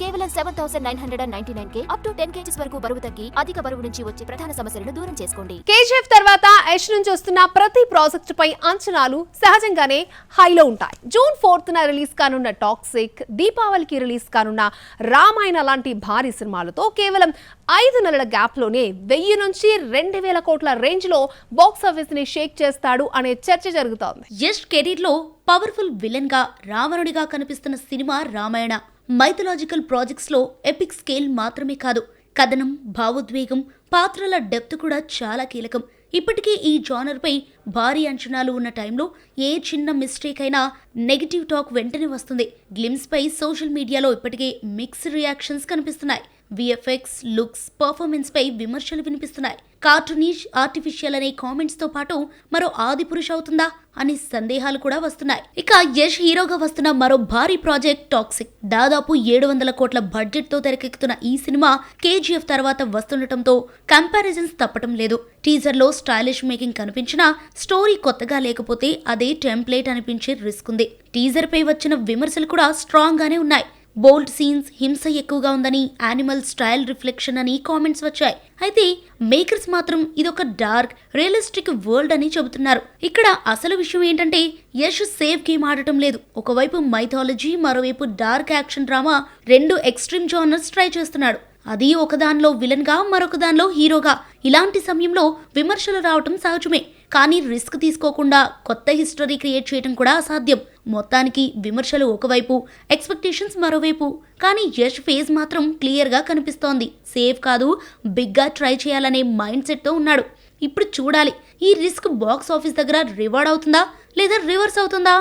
కేవలం 7999K up to 10 kgs వరకు బరువు తగ్గి అధిక బరువు నుంచి వచ్చే ప్రధాన సమస్యలను దూరం చేసుకోండి. కేజీఎఫ్ తర్వాత యష్ నుంచి వస్తున్న ప్రతి ప్రాజెక్ట్ పై అంచనాలు సహజంగానే హైలో ఉంటాయి. జూన్ 4th రిలీజ్ కానున్న టాక్సిక్, దీపావళికి రిలీజ్ కానున్న రామాయణ లాంటి భారీ సినిమాలతో కేవలం 5 నెలల గ్యాప్ లోనే 1000 నుంచి 2000 కోట్ల రేంజ్ లో బాక్స్ ఆఫీస్ ని షేక్ చేస్తాడు అనే చర్చ జరుగుతోంది. యష్ కెరీర్ లో పవర్ఫుల్ విలన్ గా రావణుడిగా కనిపిస్తున్న సినిమా రామాయణ. మైథలాజికల్ ప్రాజెక్ట్స్ లో ఎపిక్ స్కేల్ మాత్రమే కాదు, కథనం, భావోద్వేగం, పాత్రల డెప్త్ కూడా చాలా కీలకం. ఇప్పటికీ ఈ జానర్ పై భారీ అంచనాలు ఉన్న టైంలో ఏ చిన్న మిస్టేక్ అయినా నెగిటివ్ టాక్ వెంటనే వస్తుంది. గ్లిమ్స్ పై సోషల్ మీడియాలో ఇప్పటికే మిక్స్డ్ రియాక్షన్స్ కనిపిస్తున్నాయి. విఎఫ్ఎక్స్, లుక్స్, పర్ఫార్మెన్స్ పై విమర్శలు వినిపిస్తున్నాయి. కార్టూనిష్, ఆర్టిఫిషియల్ అనే కామెంట్స్ తో పాటు మరో ఆది పురుష్ అవుతుందా అనే సందేహాలు కూడా వస్తున్నాయి. ఇక యష్ హీరోగా వస్తున్న మరో భారీ ప్రాజెక్ట్ టాక్సిక్. దాదాపు 700 కోట్ల బడ్జెట్ తో తెరకెక్కుతున్న ఈ సినిమా కేజీఎఫ్ తర్వాత వస్తుండటంతో కంపారిజన్స్ తప్పటం లేదు. టీజర్ లో స్టైలిష్ మేకింగ్ కనిపించినా స్టోరీ కొత్తగా లేకపోతే అదే టెంప్లేట్ అనిపించే రిస్క్ ఉంది. టీజర్ పై వచ్చిన విమర్శలు కూడా స్ట్రాంగ్ గానే ఉన్నాయి. బోల్డ్ సీన్స్, హింస ఎక్కువగా ఉందని, యానిమల్ స్టైల్ రిఫ్లెక్షన్ అని కామెంట్స్ వచ్చాయి. అయితే మేకర్స్ మాత్రం ఇదొక డార్క్, రియలిస్టిక్ వరల్డ్ అని చెబుతున్నారు. ఇక్కడ అసలు విషయం ఏంటంటే యష్ సేఫ్ గేమ్ ఆడటం లేదు. ఒకవైపు మైథాలజీ, మరోవైపు dark action drama, 2 extreme genres try చేస్తున్నాడు. అది ఒకదానిలో విలన్ గా, మరొక దానిలో హీరోగా. ఇలాంటి సమయంలో విమర్శలు రావటం సహజమే, కానీ రిస్క్ తీసుకోకుండా కొత్త హిస్టరీ క్రియేట్ చేయడం కూడా అసాధ్యం. మొత్తానికి విమర్శలు ఒకవైపు, ఎక్స్పెక్టేషన్స్ మరోవైపు. కానీ యష్ ఫేజ్ మాత్రం క్లియర్ గా కనిపిస్తోంది. సేఫ్ కాదు, బిగ్ గా ట్రై చేయాలనే మైండ్ సెట్ తో ఉన్నాడు. ఇప్పుడు చూడాలి, ఈ రిస్క్ బాక్స్ ఆఫీస్ దగ్గర రివార్డ్ అవుతుందా లేదా రివర్స్ అవుతుందా?